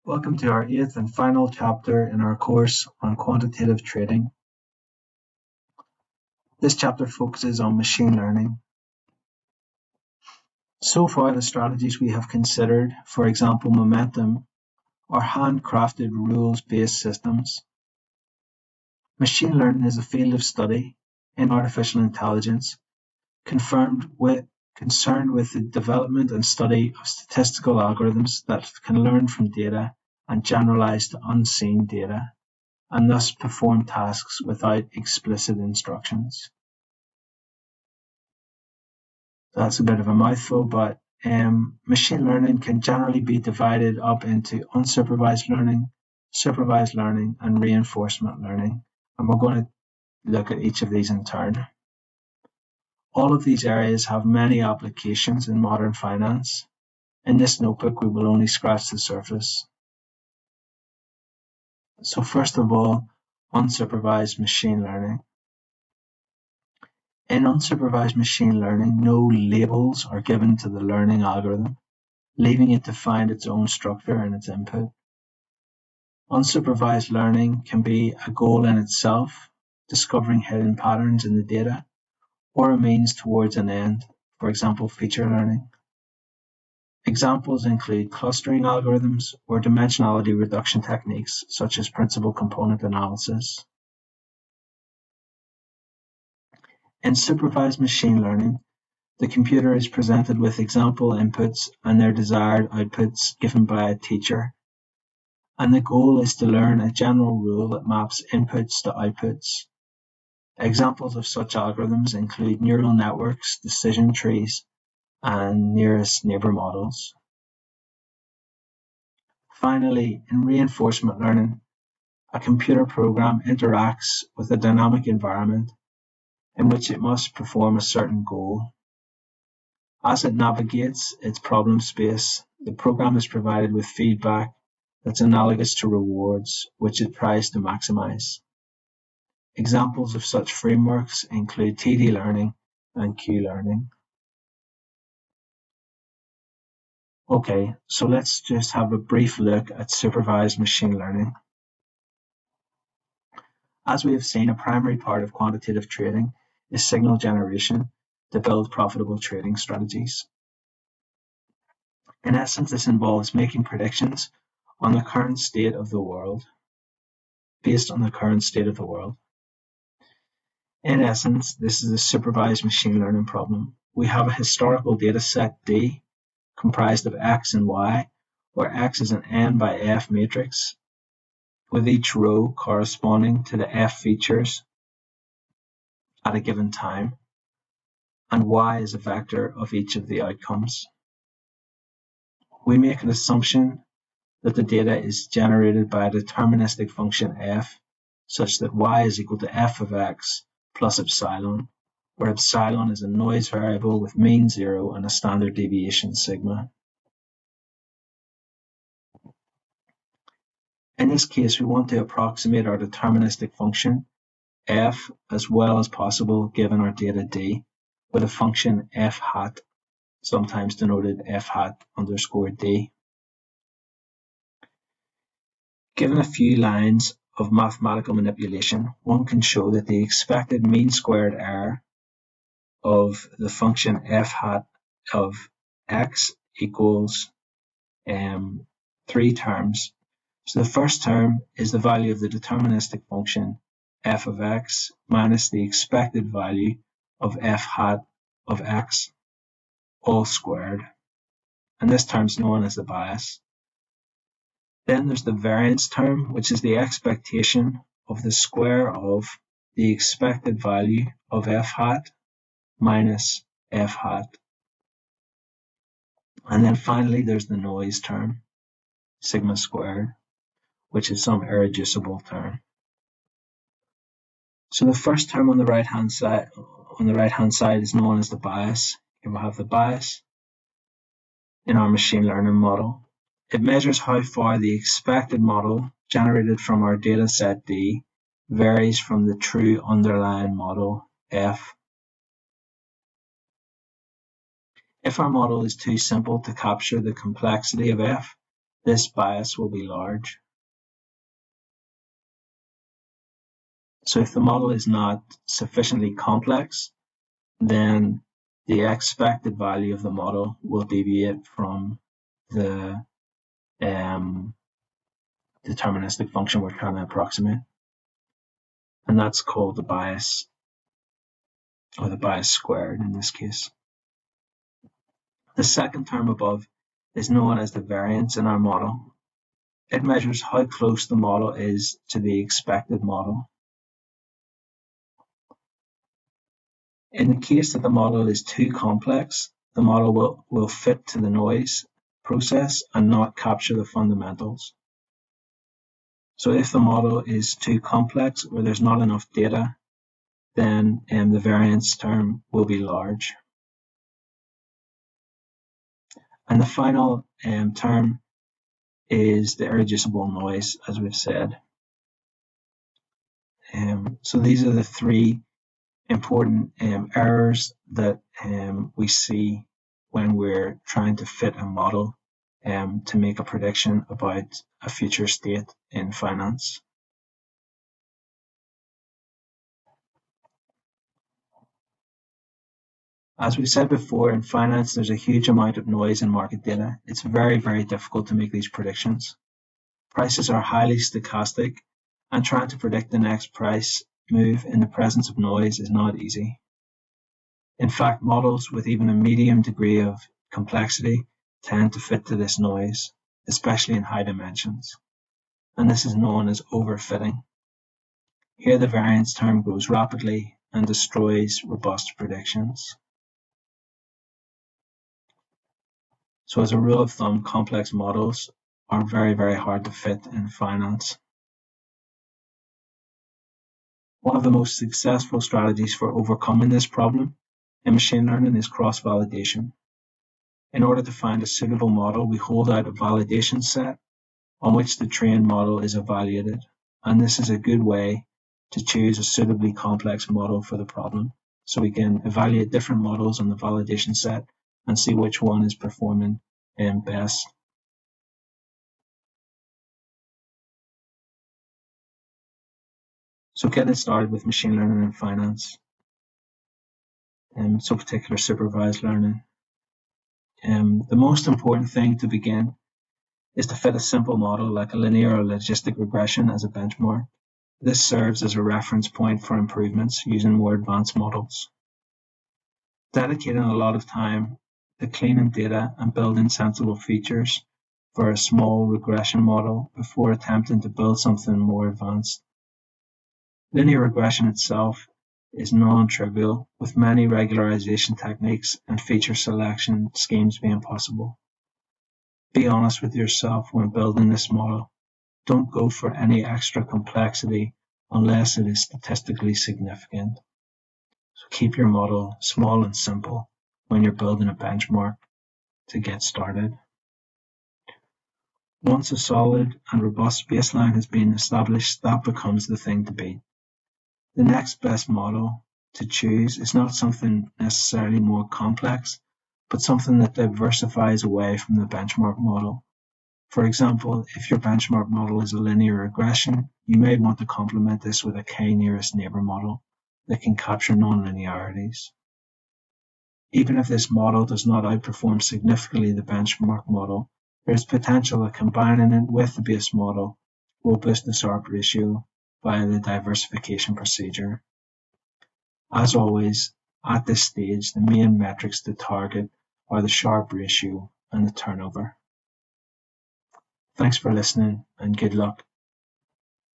Welcome to our 8th and final chapter in our course on quantitative trading. This chapter focuses on machine learning. So far, the strategies we have considered, for example momentum, are handcrafted rules-based systems. Machine learning is a field of study in artificial intelligence concerned with the development and study of statistical algorithms that can learn from data and generalize to unseen data, and thus perform tasks without explicit instructions. That's a bit of a mouthful, but machine learning can generally be divided up into unsupervised learning, supervised learning, and reinforcement learning, and we're going to look at each of these in turn. All of these areas have many applications in modern finance. In this notebook, we will only scratch the surface. So first of all, unsupervised machine learning. In unsupervised machine learning, no labels are given to the learning algorithm, leaving it to find its own structure in its input. Unsupervised learning can be a goal in itself, discovering hidden patterns in the data, or a means towards an end, for example, feature learning. Examples include clustering algorithms or dimensionality reduction techniques, such as principal component analysis. In supervised machine learning, the computer is presented with example inputs and their desired outputs given by a teacher, and the goal is to learn a general rule that maps inputs to outputs. Examples of such algorithms include neural networks, decision trees, and nearest neighbor models. Finally, in reinforcement learning, a computer program interacts with a dynamic environment in which it must perform a certain goal. As it navigates its problem space, the program is provided with feedback that's analogous to rewards, which it tries to maximize. Examples of such frameworks include TD learning and Q learning. Okay, so let's just have a brief look at supervised machine learning. As we have seen, a primary part of quantitative trading is signal generation to build profitable trading strategies. In essence, this involves making predictions on the current state of the world, based on the current state of the world. In essence, this is a supervised machine learning problem. We have a historical data set D comprised of X and Y, where X is an N by F matrix, with each row corresponding to the F features at a given time, and Y is a vector of each of the outcomes. We make an assumption that the data is generated by a deterministic function f, such that Y is equal to f of x plus epsilon, where epsilon is a noise variable with mean 0 and a standard deviation sigma. In this case, we want to approximate our deterministic function f as well as possible given our data D, with a function f hat, sometimes denoted f hat underscore D. Given a few lines of mathematical manipulation, one can show that the expected mean squared error of the function f hat of x equals 3 terms. So the first term is the value of the deterministic function f of x minus the expected value of f hat of x, all squared. And this term is known as the bias. Then there's the variance term, which is the expectation of the square of the expected value of f hat minus f hat. And then finally, there's the noise term, sigma squared, which is some irreducible term. So the first term on the right-hand side is known as the bias. Here we have the bias in our machine learning model. It measures how far the expected model generated from our data set D varies from the true underlying model F. If our model is too simple to capture the complexity of F, this bias will be large. So if the model is not sufficiently complex, then the expected value of the model will deviate from the deterministic function we're trying to approximate. And that's called the bias, or the bias squared in this case. The second term above is known as the variance in our model. It measures how close the model is to the expected model. In the case that the model is too complex, the model will fit to the noise process and not capture the fundamentals. So if the model is too complex or there's not enough data, then the variance term will be large. And the final term is the irreducible noise, as we've said. So these are the three important errors that we see when we're trying to fit a model to make a prediction about a future state in finance. As we said before, in finance, there's a huge amount of noise in market data. It's very, very difficult to make these predictions. Prices are highly stochastic, and trying to predict the next price move in the presence of noise is not easy. In fact, models with even a medium degree of complexity tend to fit to this noise, especially in high dimensions. And this is known as overfitting. Here the variance term grows rapidly and destroys robust predictions. So as a rule of thumb, complex models are very, very hard to fit in finance. One of the most successful strategies for overcoming this problem in machine learning is cross-validation. In order to find a suitable model, we hold out a validation set on which the trained model is evaluated, and this is a good way to choose a suitably complex model for the problem. So we can evaluate different models on the validation set and see which one is performing best. So getting started with machine learning in finance, so particular supervised learning. The most important thing to begin is to fit a simple model like a linear or logistic regression as a benchmark. This serves as a reference point for improvements using more advanced models. Dedicating a lot of time to cleaning data and building sensible features for a small regression model before attempting to build something more advanced. Linear regression itself is non-trivial, with many regularization techniques and feature selection schemes being possible. Be honest with yourself when building this model. Don't go for any extra complexity unless it is statistically significant. So keep your model small and simple when you're building a benchmark to get started. Once a solid and robust baseline has been established, that becomes the thing to beat. The next best model to choose is not something necessarily more complex, but something that diversifies away from the benchmark model. For example, if your benchmark model is a linear regression, you may want to complement this with a k-nearest neighbor model that can capture nonlinearities. Even if this model does not outperform significantly the benchmark model, there is potential that combining it with the base model will boost the Sharpe ratio via the diversification procedure. As always, at this stage, the main metrics to target are the Sharpe ratio and the turnover. Thanks for listening, and good luck.